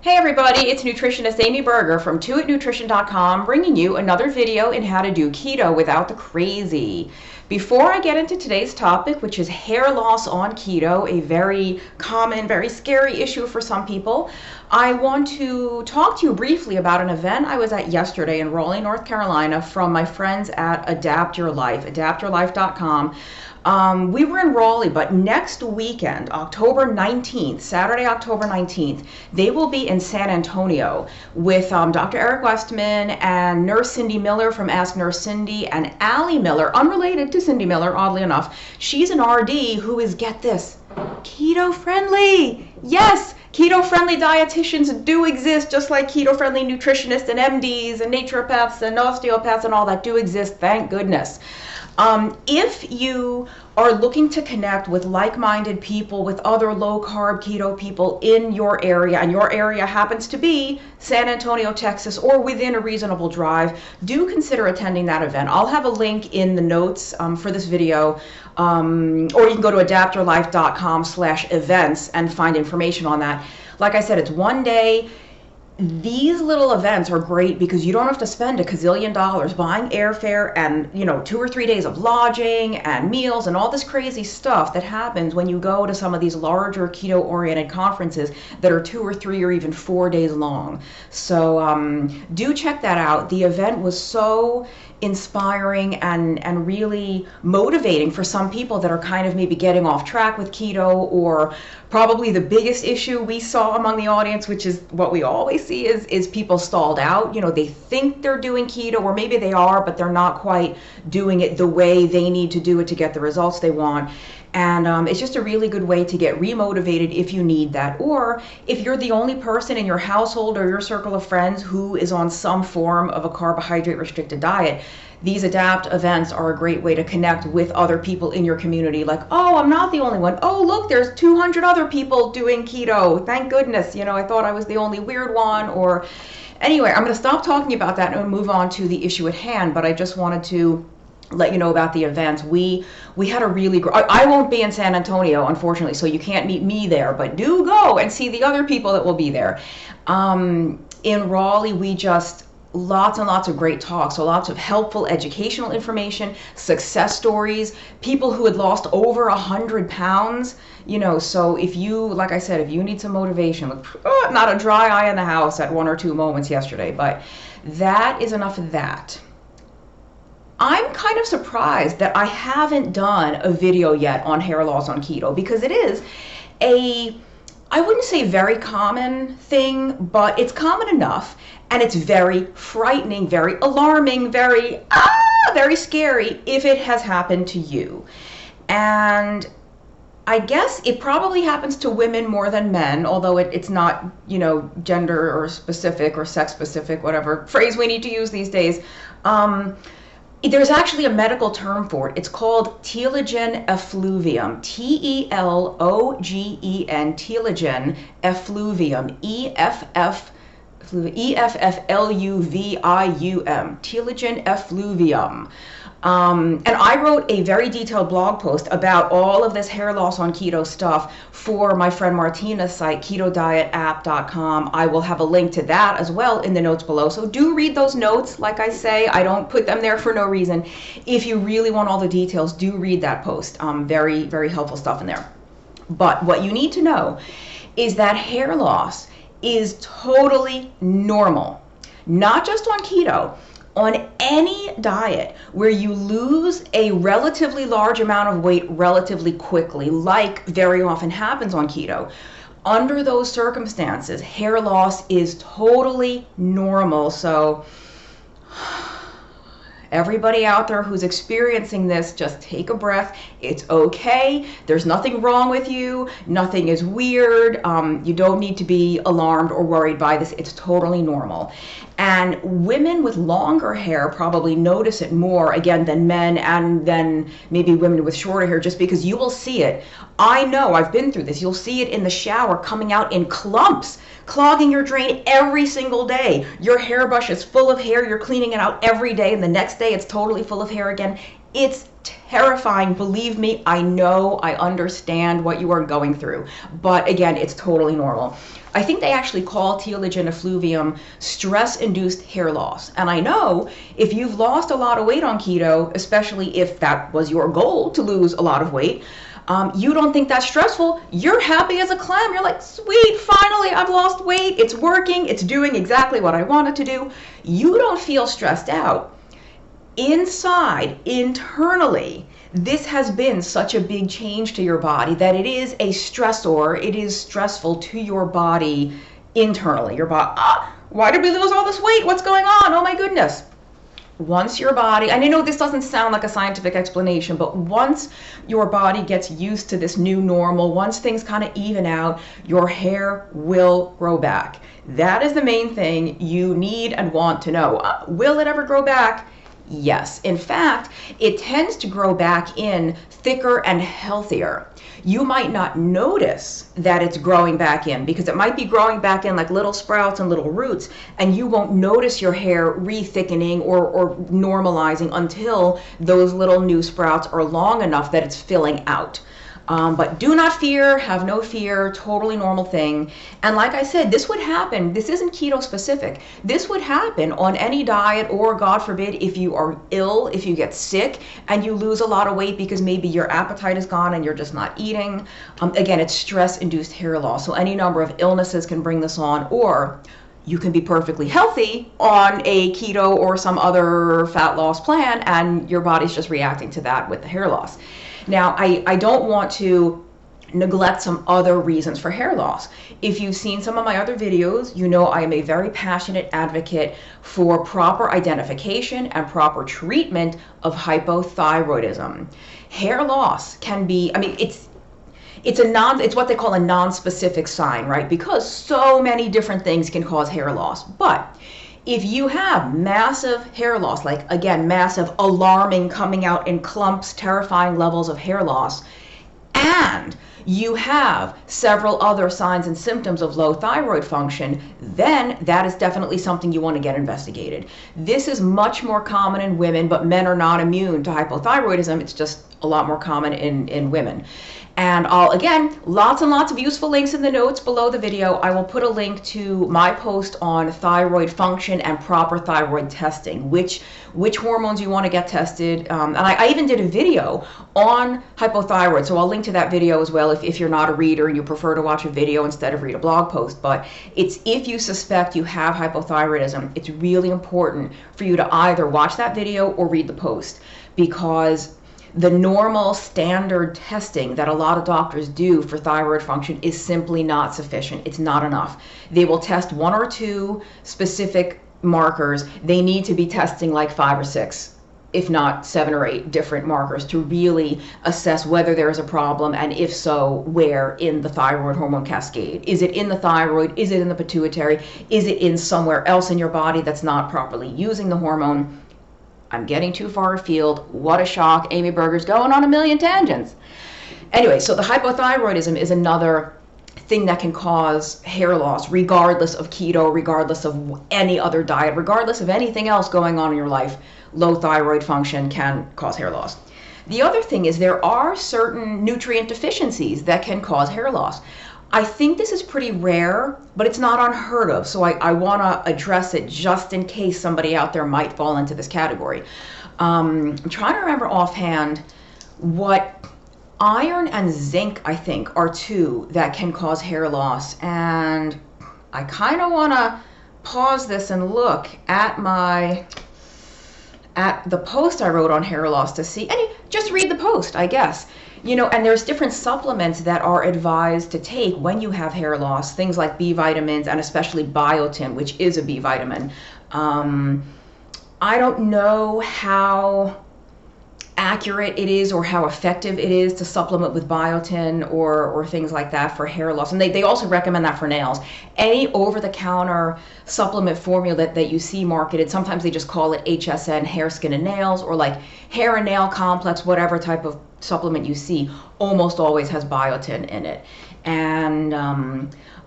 Hey everybody, it's nutritionist Amy Berger from TwoItNutrition.com bringing you another video in how to do keto without the crazy. Before I get into today's topic, which is hair loss on keto, a very common, very scary issue for some people, I want to talk to you briefly about an event I was at yesterday in Raleigh, North Carolina from my friends at Adapt Your Life, adaptyourlife.com. We were in Raleigh, but next weekend, October 19th, Saturday, October 19th, they will be in San Antonio with Dr. Eric Westman and Nurse Cindy Miller from Ask Nurse Cindy and Allie Miller, unrelated to Cindy Miller, oddly enough. She's an RD who is, get this, keto-friendly. Yes, keto-friendly dietitians do exist, just like keto-friendly nutritionists and MDs and naturopaths and osteopaths and all that do exist, thank goodness. If you are looking to connect with like-minded people, with other low-carb keto people in your area, and your area happens to be San Antonio, Texas, or within a reasonable drive, do consider attending that event. I'll have a link in the notes for this video, or you can go to adaptyourlife.com/events and find information on that. Like I said, it's one day. These little events are great because you don't have to spend a gazillion dollars buying airfare and, 2 or 3 days of lodging and meals and all this crazy stuff that happens when you go to some of these larger keto-oriented conferences that are 2 or 3 or even 4 days long. So do check that out. The event was so inspiring and really motivating for some people that are kind of maybe getting off track with keto, or probably the biggest issue we saw among the audience, which is what we always see, is people stalled out. They think they're doing keto, or maybe they are, but they're not quite doing it the way they need to do it to get the results they want. And it's just a really good way to get remotivated if you need that. Or if you're the only person in your household or your circle of friends who is on some form of a carbohydrate restricted diet, these ADAPT events are a great way to connect with other people in your community. Like, oh, I'm not the only one. Oh, look, there's 200 other people doing keto. Thank goodness. I thought I was the only weird one. Or anyway, I'm going to stop talking about that and move on to the issue at hand. But I just wanted to let you know about the events. We had a really great, I won't be in San Antonio, unfortunately, so you can't meet me there, but do go and see the other people that will be there. In Raleigh, we just, lots and lots of great talks, so lots of helpful educational information, success stories, people who had lost over 100 pounds, so if you, like I said, if you need some motivation, not a dry eye in the house at 1 or 2 moments yesterday, but that is enough of that. I'm kind of surprised that I haven't done a video yet on hair loss on keto, because it is I wouldn't say very common thing, but it's common enough, and it's very frightening, very alarming, very scary if it has happened to you. And I guess it probably happens to women more than men, although it's not, gender or specific or sex specific, whatever phrase we need to use these days. There's actually a medical term for it. It's called telogen effluvium, T-E-L-O-G-E-N, telogen effluvium, E-F-F-L-U-V-I-U-M, telogen effluvium. And I wrote a very detailed blog post about all of this hair loss on keto stuff for my friend Martina's site, ketodietapp.com. I will have a link to that as well in the notes below. So do read those notes. Like I say, I don't put them there for no reason. If you really want all the details, do read that post. Very, very helpful stuff in there. But what you need to know is that hair loss is totally normal, not just on keto. On any diet where you lose a relatively large amount of weight relatively quickly, like very often happens on keto, under those circumstances, hair loss is totally normal. So everybody out there who's experiencing this, just take a breath. It's okay. There's nothing wrong with you. Nothing is weird. You don't need to be alarmed or worried by this. It's totally normal. And women with longer hair probably notice it more, again, than men, and then maybe women with shorter hair, just because you will see it. I know, I've been through this. You'll see it in the shower coming out in clumps, clogging your drain every single day. Your hairbrush is full of hair. You're cleaning it out every day, and the next day it's totally full of hair again. It's terrifying. Believe me, I know, I understand what you are going through. But again, it's totally normal. I think they actually call telogen effluvium stress-induced hair loss. And I know if you've lost a lot of weight on keto, especially if that was your goal to lose a lot of weight, you don't think that's stressful. You're happy as a clam. You're like, sweet, finally, I've lost weight. It's working. It's doing exactly what I want it to do. You don't feel stressed out. Inside, internally, this has been such a big change to your body that it is a stressor. It is stressful to your body internally. Your body, why did we lose all this weight? What's going on? Oh my goodness. Once your body, and I know this doesn't sound like a scientific explanation, but once your body gets used to this new normal, once things kind of even out, your hair will grow back. That is the main thing you need and want to know. Will it ever grow back? Yes. In fact, it tends to grow back in thicker and healthier. You might not notice that it's growing back in because it might be growing back in like little sprouts and little roots, and you won't notice your hair re-thickening or normalizing until those little new sprouts are long enough that it's filling out. But do not fear, have no fear, totally normal thing. And like I said, this would happen, this isn't keto specific, this would happen on any diet, or God forbid, if you are ill, if you get sick and you lose a lot of weight because maybe your appetite is gone and you're just not eating. Again, it's stress-induced hair loss. So any number of illnesses can bring this on, or you can be perfectly healthy on a keto or some other fat loss plan and your body's just reacting to that with the hair loss. Now, I don't want to neglect some other reasons for hair loss. If you've seen some of my other videos, you know I am a very passionate advocate for proper identification and proper treatment of hypothyroidism. Hair loss can be, I mean, it's what they call a non-specific sign, right? Because so many different things can cause hair loss. But if you have massive hair loss, like again, massive, alarming, coming out in clumps, terrifying levels of hair loss, and you have several other signs and symptoms of low thyroid function, then that is definitely something you want to get investigated. This is much more common in women, but men are not immune to hypothyroidism. It's just a lot more common in women. And again, lots and lots of useful links in the notes below the video. I will put a link to my post on thyroid function and proper thyroid testing, which hormones you want to get tested. And I even did a video on hypothyroid, so I'll link to that video as well if you're not a reader and you prefer to watch a video instead of read a blog post. But it's if you suspect you have hypothyroidism, it's really important for you to either watch that video or read the post, because the normal standard testing that a lot of doctors do for thyroid function is simply not sufficient. It's not enough. They will test 1 or 2 specific markers. They need to be testing like 5 or 6, if not 7 or 8 different markers to really assess whether there is a problem, and if so, where in the thyroid hormone cascade. Is it in the thyroid? Is it in the pituitary? Is it in somewhere else in your body that's not properly using the hormone? I'm getting too far afield. What a shock. Amy Berger's going on a million tangents. Anyway, so the hypothyroidism is another thing that can cause hair loss, regardless of keto, regardless of any other diet, regardless of anything else going on in your life. Low thyroid function can cause hair loss. The other thing is there are certain nutrient deficiencies that can cause hair loss. I think this is pretty rare, but it's not unheard of. So I want to address it just in case somebody out there might fall into this category. I'm trying to remember offhand what iron and zinc, I think, are 2 that can cause hair loss. And I kind of want to pause this and look at the post I wrote on hair loss to see, and just read the post, I guess. You know, and there's different supplements that are advised to take when you have hair loss, things like B vitamins and especially biotin, which is a B vitamin. I don't know how accurate it is or how effective it is to supplement with biotin or things like that for hair loss. And they also recommend that for nails. Any over-the-counter supplement formula that you see marketed, sometimes they just call it HSN, hair, skin, and nails, or like hair and nail complex, whatever type of supplement you see, almost always has biotin in it. And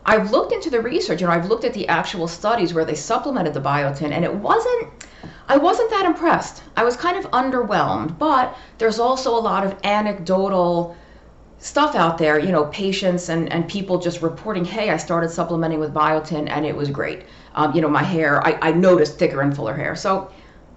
I've looked into the research, I've looked at the actual studies where they supplemented the biotin, and I wasn't that impressed. I was kind of underwhelmed, but there's also a lot of anecdotal stuff out there, you know, patients and people just reporting, hey, I started supplementing with biotin and it was great. You know, my hair, I noticed thicker and fuller hair. So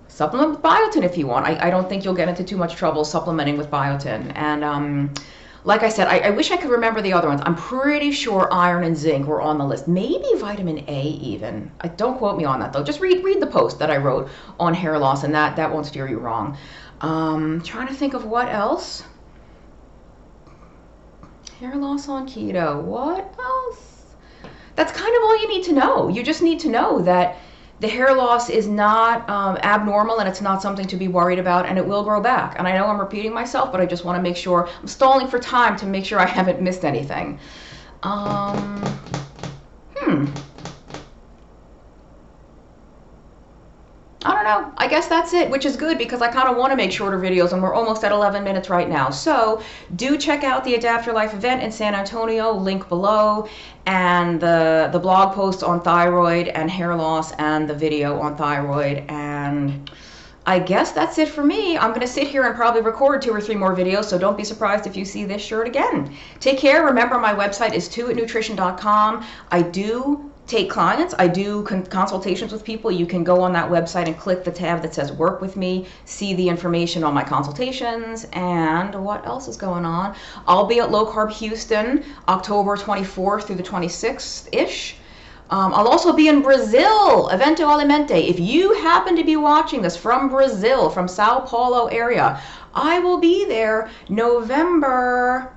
supplement with biotin if you want. I don't think you'll get into too much trouble supplementing with biotin. And like I said, I wish I could remember the other ones. I'm pretty sure iron and zinc were on the list. Maybe vitamin A even. Don't quote me on that though. Just read the post that I wrote on hair loss, and that won't steer you wrong. Trying to think of what else. Hair loss on keto. What else? That's kind of all you need to know. You just need to know that the hair loss is not abnormal, and it's not something to be worried about, and it will grow back. And I know I'm repeating myself, but I just want to make sure, I'm stalling for time to make sure I haven't missed anything. I don't know. I guess that's it, which is good because I kind of want to make shorter videos, and we're almost at 11 minutes right now. So do check out the Adapt Your Life event in San Antonio, link below, and the blog post on thyroid and hair loss, and the video on thyroid. And I guess that's it for me. I'm going to sit here and probably record 2 or 3 more videos, so don't be surprised if you see this shirt again. Take care. Remember, my website is twoitnutrition.com. I do take clients. I do consultations with people. You can go on that website and click the tab that says work with me, see the information on my consultations. And what else is going on? I'll be at Low Carb Houston October 24th through the 26th-ish. I'll also be in Brazil, Evento Alimente. If you happen to be watching this from Brazil, from Sao Paulo area, I will be there November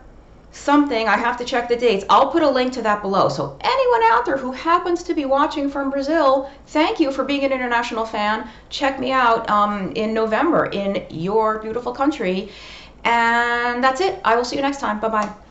something. I have to check the dates. I'll put a link to that below. So anyone out there who happens to be watching from Brazil, thank you for being an international fan. Check me out in November in your beautiful country. And that's it. I will see you next time. Bye-bye.